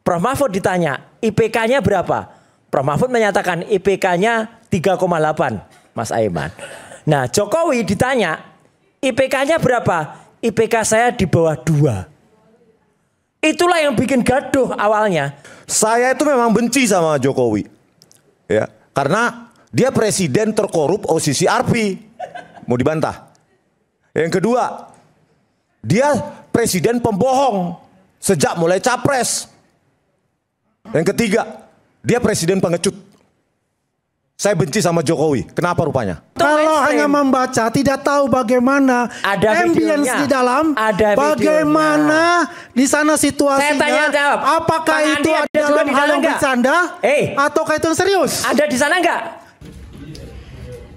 Prof Mahfud ditanya, IPK-nya berapa? Prof Mahfud menyatakan IPK-nya 3,8, Mas Aiman. Nah, Jokowi ditanya, IPK-nya berapa? IPK saya di bawah 2. Itulah yang bikin gaduh awalnya. Saya itu memang benci sama Jokowi. Ya, karena dia presiden terkorup OCCRP. Mau dibantah. Yang kedua, dia presiden pembohong sejak mulai capres. Yang ketiga, dia presiden pengecut. Saya benci sama Jokowi. Kenapa rupanya? Kalau hanya membaca, tidak tahu bagaimana ambience di dalam, bagaimana di sana situasinya. Saya tanya jawab. Apakah Bang itu Andi ada dalam di hal sana yang enggak? bercanda ataukah itu yang serius? Ada di sana enggak?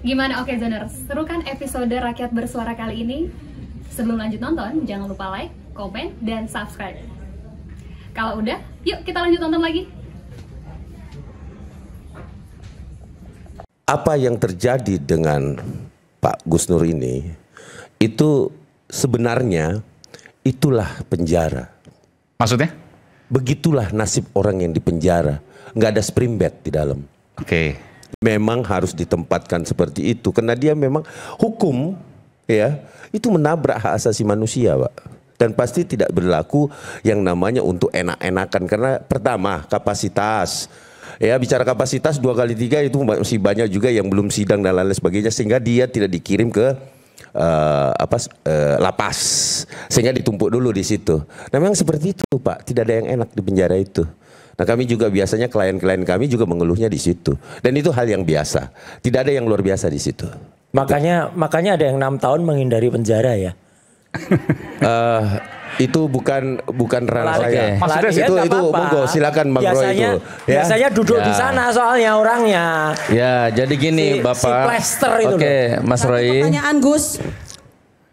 Gimana Oke Zoners? Seru kan episode Rakyat Bersuara kali ini? Sebelum lanjut nonton, jangan lupa like, komen, dan subscribe. Kalau udah, yuk kita lanjut nonton lagi. Apa yang terjadi dengan Pak Gus Nur ini, itu sebenarnya itulah penjara. Maksudnya? Begitulah nasib orang yang di penjara. Nggak ada spring bed di dalam. Oke. Memang harus ditempatkan seperti itu. Karena dia memang hukum ya itu menabrak hak asasi manusia, Pak. Dan pasti tidak berlaku yang namanya untuk enak-enakan. Karena pertama kapasitas. Ya bicara kapasitas 2 kali 3 itu masih banyak juga yang belum sidang dan lain sebagainya sehingga dia tidak dikirim ke lapas sehingga ditumpuk dulu di situ. Nah memang seperti itu Pak, tidak ada yang enak di penjara itu. Nah kami juga biasanya klien-klien kami juga mengeluhnya di situ dan itu hal yang biasa, tidak ada yang luar biasa di situ. Makanya ada yang 6 tahun menghindari penjara ya. Itu bukan ranah saya. Maksudnya itu monggo silakan Bang Roy itu. Biasanya duduk di sana soalnya orangnya. Ya, jadi gini Bapak. Oke, Mas Roy. Pertanyaan Gus.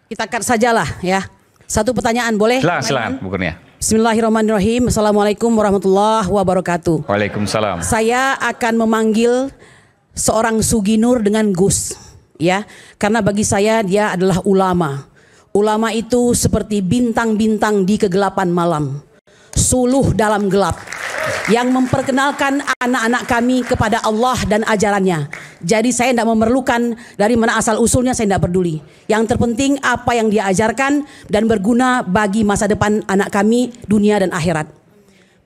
Kita cut sajalah ya. Satu pertanyaan boleh? Silakan, Bu Kurnia. Bismillahirrahmanirrahim. Assalamualaikum warahmatullahi wabarakatuh. Waalaikumsalam. Saya akan memanggil seorang Suginur dengan Gus, ya. Karena bagi saya dia adalah ulama. Ulama itu seperti bintang-bintang di kegelapan malam, suluh dalam gelap, yang memperkenalkan anak-anak kami kepada Allah dan ajarannya. Jadi saya tidak memerlukan dari mana asal usulnya, saya tidak peduli. Yang terpenting apa yang dia ajarkan dan berguna bagi masa depan anak kami, dunia dan akhirat.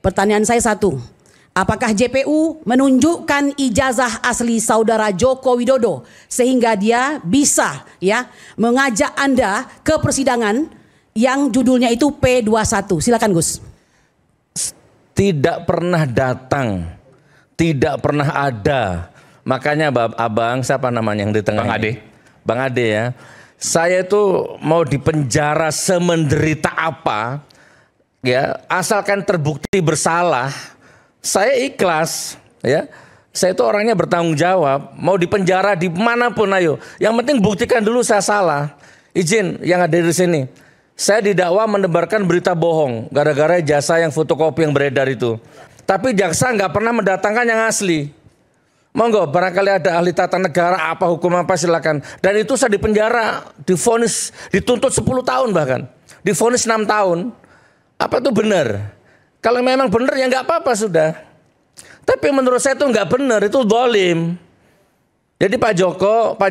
Pertanyaan saya satu, apakah JPU menunjukkan ijazah asli saudara Joko Widodo sehingga dia bisa ya mengajak Anda ke persidangan yang judulnya itu P21? Silakan Gus. Tidak pernah datang, tidak pernah ada. Makanya Abang siapa namanya yang di tengah? Bang Ade. Bang Ade ya. Saya itu mau dipenjara semenderita apa ya, asalkan terbukti bersalah. Saya ikhlas, ya. Saya itu orangnya bertanggung jawab. Mau dipenjara di manapun, ayo. Yang penting buktikan dulu saya salah. Izin yang ada di sini. Saya didakwa menebarkan berita bohong gara-gara jasa yang fotokopi yang beredar itu. Tapi jaksa nggak pernah mendatangkan yang asli. Monggo, barangkali ada ahli tata negara apa hukum apa silakan. Dan itu saya dipenjara, divonis, dituntut 10 tahun bahkan, divonis 6 tahun. Apa itu benar? Kalau memang benar ya nggak apa-apa sudah. Tapi menurut saya itu nggak benar, itu zalim. Jadi Pak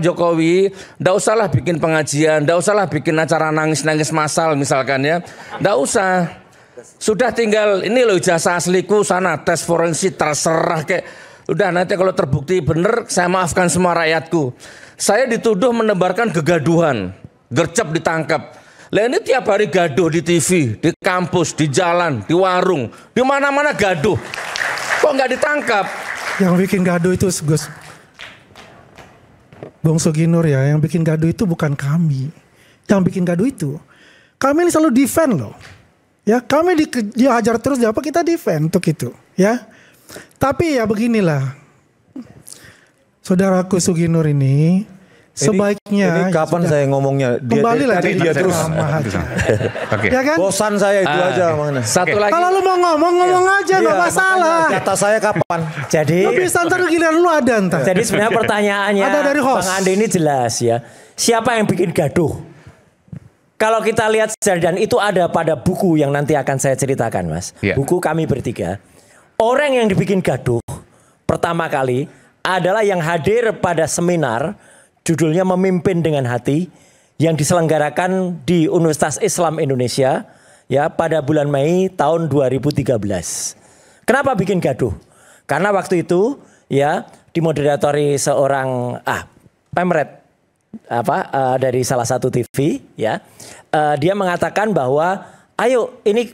Jokowi, nggak usahlah bikin pengajian, nggak usahlah bikin acara nangis-nangis massal misalkan ya, nggak usah. Sudah tinggal ini loh ijazah asliku sana tes forensik terserah kayak. Udah nanti kalau terbukti benar saya maafkan semua rakyatku. Saya dituduh menebarkan kegaduhan, gercep ditangkap. Lah ini tiap hari gaduh di TV, di kampus, di jalan, di warung, di mana-mana gaduh. Kok nggak ditangkap? Yang bikin gaduh itu Gus Bung Suginur ya, yang bikin gaduh itu bukan kami. Yang bikin gaduh itu kami ini selalu defend loh. Ya, kami dihajar terus di apa kita defend untuk itu, ya. Tapi ya beginilah. Saudaraku Suginur ini sebaiknya ini kapan saya ngomongnya kembali lah dia terus ya kan? Bosan saya itu aja mana. Satu lagi. Kalau lu mau ngomong aja enggak masalah. Kata saya kapan? Jadi tapi ntar giliran lu ada ntar. Jadi sebenarnya pertanyaannya ada dari host. Bang Andi ini jelas ya. Siapa yang bikin gaduh? Kalau kita lihat dan itu ada pada buku yang nanti akan saya ceritakan Mas. Yeah. Buku kami bertiga. Orang yang dibikin gaduh pertama kali adalah yang hadir pada seminar judulnya Memimpin dengan Hati yang diselenggarakan di Universitas Islam Indonesia ya pada bulan Mei tahun 2013. Kenapa bikin gaduh? Karena waktu itu ya dimoderatori seorang pemret dari salah satu TV ya. Dia mengatakan bahwa ayo ini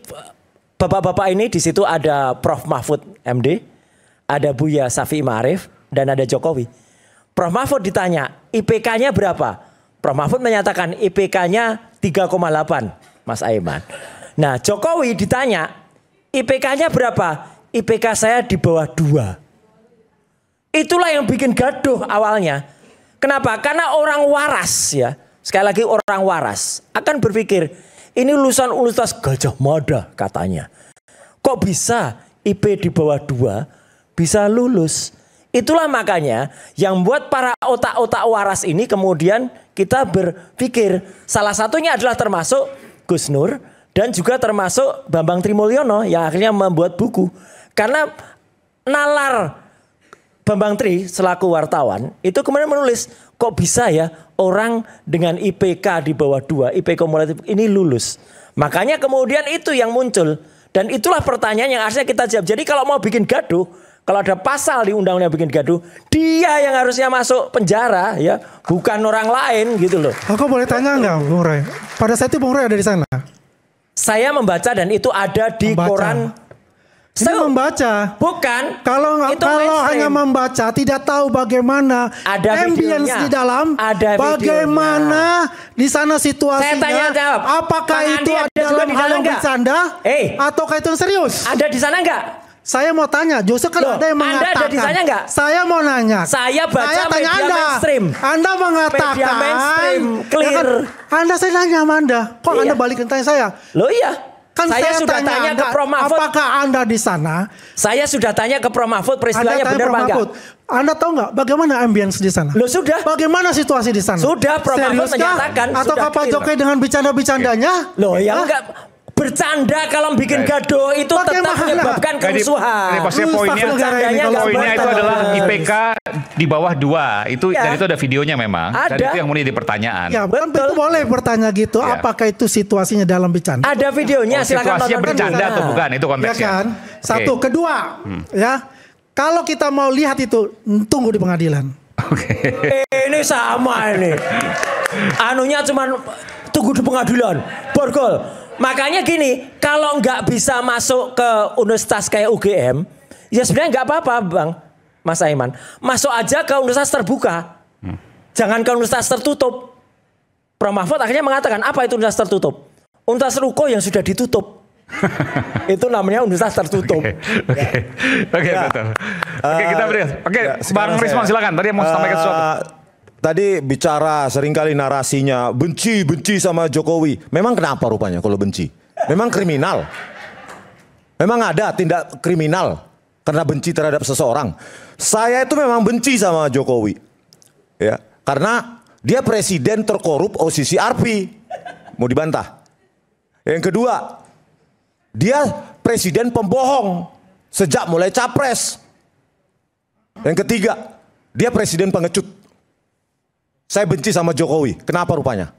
bapak-bapak ini di situ ada Prof Mahfud MD, ada Buya Syafi'i Ma'arif dan ada Jokowi. Prof Mahfud ditanya, IPK-nya berapa? Prof Mahfud menyatakan IPK-nya 3,8, Mas Aiman. Nah, Jokowi ditanya, IPK-nya berapa? IPK saya di bawah 2. Itulah yang bikin gaduh awalnya. Kenapa? Karena orang waras ya. Sekali lagi orang waras akan berpikir, ini lulusan Universitas Gajah Mada katanya. Kok bisa IP di bawah 2 bisa lulus? Itulah makanya yang buat para otak-otak waras ini kemudian kita berpikir salah satunya adalah termasuk Gus Nur dan juga termasuk Bambang Trimulyono yang akhirnya membuat buku. Karena nalar Bambang Tri selaku wartawan itu kemudian menulis kok bisa ya orang dengan IPK di bawah 2, IP kumulatif ini lulus. Makanya kemudian itu yang muncul. Dan itulah pertanyaan yang harusnya kita jawab. Jadi kalau mau bikin gaduh, kalau ada pasal di undang-undang bikin gaduh, dia yang harusnya masuk penjara ya, bukan orang lain gitu loh. Aku boleh tanya nggak Bung Roy? Pada saat itu Bung Roy ada di sana? Saya membaca dan itu ada di koran. Ini membaca. Bukan. Kalau hanya membaca, tidak tahu bagaimana ada ambience di dalam, ada bagaimana di sana situasinya. Saya tanya jawab. Apakah itu adalah hal yang bercanda? Ataukah itu yang serius? Ada di sana enggak? Saya mau tanya, justru kan ada yang mengatakan. Anda ada di sana enggak? Saya mau nanya. Saya baca media mainstream. Anda mengatakan. Media mainstream, clear. Ya kan, Anda saya nanya sama Anda. Kok Anda balikin tanya saya? Loh iya. Kan saya sudah tanya ke Prof Mahfud. Apakah Anda di sana? Saya sudah tanya ke Prof Mahfud peristiwanya benar apa enggak? Anda tahu nggak bagaimana ambience di sana? Loh sudah. Bagaimana situasi di sana? Sudah Prof Mahfud menyatakan. Atau Pak Jokowi dengan bercanda-bercandanya? Loh ya enggak. Bercanda kalau bikin gaduh itu tetap menyebabkan kerusuhan. Ini pasti poinnya itu adalah IPK di bawah 2. Itu dan itu ada videonya memang. Dan itu yang mulai di pertanyaan. Ya, betul. Itu boleh bertanya gitu. Ya. Apakah itu situasinya dalam bercanda? Ada videonya. Silakan situasinya bercanda atau bukan? Itu konteksnya. Ya kan? Satu, kedua, ya. Kalau kita mau lihat itu, tunggu di pengadilan. Ini sama ini. Anunya cuman tunggu di pengadilan. Borgol. Makanya gini, kalau nggak bisa masuk ke universitas kayak UGM, ya sebenarnya nggak apa-apa, Bang, Mas Aiman. Masuk aja ke universitas terbuka, jangan ke universitas tertutup. Prof Mahfud akhirnya mengatakan apa itu universitas tertutup? Universitas Ruko yang sudah ditutup. Itu namanya universitas tertutup. Oke, betul. Oke, kita beri. Oke, Bang Rismon silakan. Tadi mau sampaikan sesuatu. Tadi bicara seringkali narasinya benci sama Jokowi. Memang kenapa rupanya kalau benci? Memang kriminal. Memang ada tindak kriminal karena benci terhadap seseorang. Saya itu memang benci sama Jokowi. Ya, karena dia presiden terkorup OCC ARPI. Mau dibantah. Yang kedua, dia presiden pembohong sejak mulai capres. Yang ketiga, dia presiden pengecut. Saya benci sama Jokowi. Kenapa rupanya?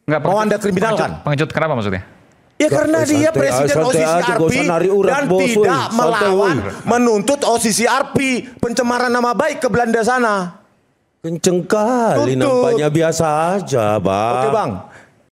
Mau Anda kriminalkan? Pengecut kenapa maksudnya? Ya karena dia presiden OCC ARPI dan tidak melawan menuntut OCC ARPI pencemaran nama baik ke Belanda sana. Kenceng kali nampaknya biasa aja, Bang. Oke, Bang.